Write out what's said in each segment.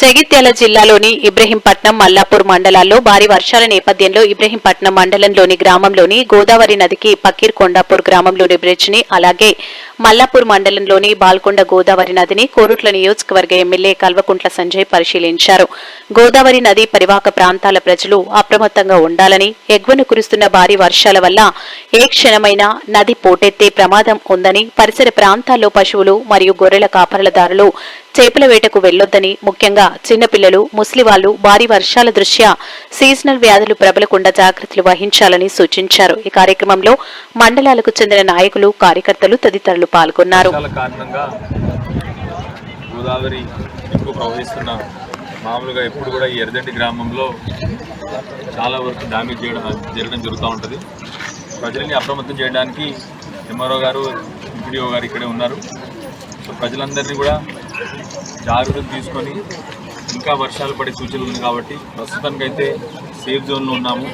జగిత్యాల జిల్లాలోని ఇబ్రహీంపట్నం, మల్లాపూర్ మండలాల్లో భారీ వర్షాల నేపథ్యంలో ఇబ్రహీంపట్నం మండలంలోని గ్రామంలోని గోదావరి నదికి పకీర్ కొండాపూర్ గ్రామంలోని బ్రిడ్జ్ ని, అలాగే మల్లాపూర్ మండలంలోని బాల్కొండ గోదావరి నదిని కోరుట్ల నియోజకవర్గ ఎమ్మెల్యే కల్వకుంట్ల సంజయ్ పరిశీలించారు. గోదావరి నది పరివాహక ప్రాంతాల ప్రజలు అప్రమత్తంగా ఉండాలని, ఎగువన కురుస్తున్న భారీ వర్షాల వల్ల ఏ క్షణమైనా నది పోటెత్తే ప్రమాదం ఉందని, పరిసర ప్రాంతాల్లో పశువులు మరియు గొర్రెల కాపరులదారులు చేపల వేటకు వెళ్లొద్దని, ముఖ్యంగా చిన్నపిల్లలు, ముస్లివాళ్లు భారీ వర్షాల దృష్ట్యా సీజనల్ వ్యాధులు ప్రబలకుండా జాగ్రత్తలు వహించాలని సూచించారు. ఈ కార్యక్రమంలో మండలాలకు చెందిన నాయకులు, కార్యకర్తలు తదితరులు పాల్గొన్నారు. మామూలుగా ఎప్పుడు కూడా ఈ ఎర్రదండి గ్రామంలో చాలా వరకు డ్యామేజ్ జరగడం జరుగుతూ ఉంటుంది. ప్రజల్ని అప్రమత్తం చేయడానికి ఎంఆర్ఓ గారు, ఎంపీడీఓ గారు ఇక్కడే ఉన్నారు. సో ప్రజలందరినీ కూడా జాగ్రత్తలు తీసుకొని, ఇంకా వర్షాలు పడే సూచనలు ఉంది కాబట్టి ప్రస్తుతానికైతే సేఫ్ జోన్లో ఉన్నాము.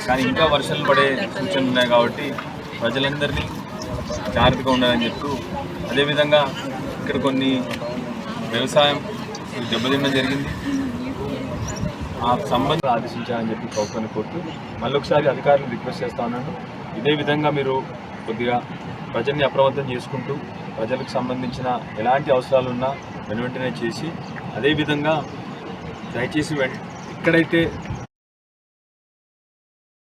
కానీ ఇంకా వర్షాలు పడే సూచనలు ఉన్నాయి కాబట్టి ప్రజలందరినీ జాగ్రత్తగా ఉండాలని చెప్తూ, అదేవిధంగా ఇక్కడ కొన్ని వ్యవసాయం దెబ్బతినడం జరిగింది. ఆ సంబంధం ఆదేశించాలని చెప్పి ప్రభుత్వాన్ని కోరుతూ మళ్ళొకసారి అధికారులను రిక్వెస్ట్ చేస్తా ఉన్నాను. ఇదే విధంగా మీరు కొద్దిగా ప్రజల్ని అప్రమత్తం చేసుకుంటూ, ప్రజలకు సంబంధించిన ఎలాంటి అవసరాలు ఉన్నా వెంటనే చేసి, అదేవిధంగా దయచేసి ఎక్కడైతే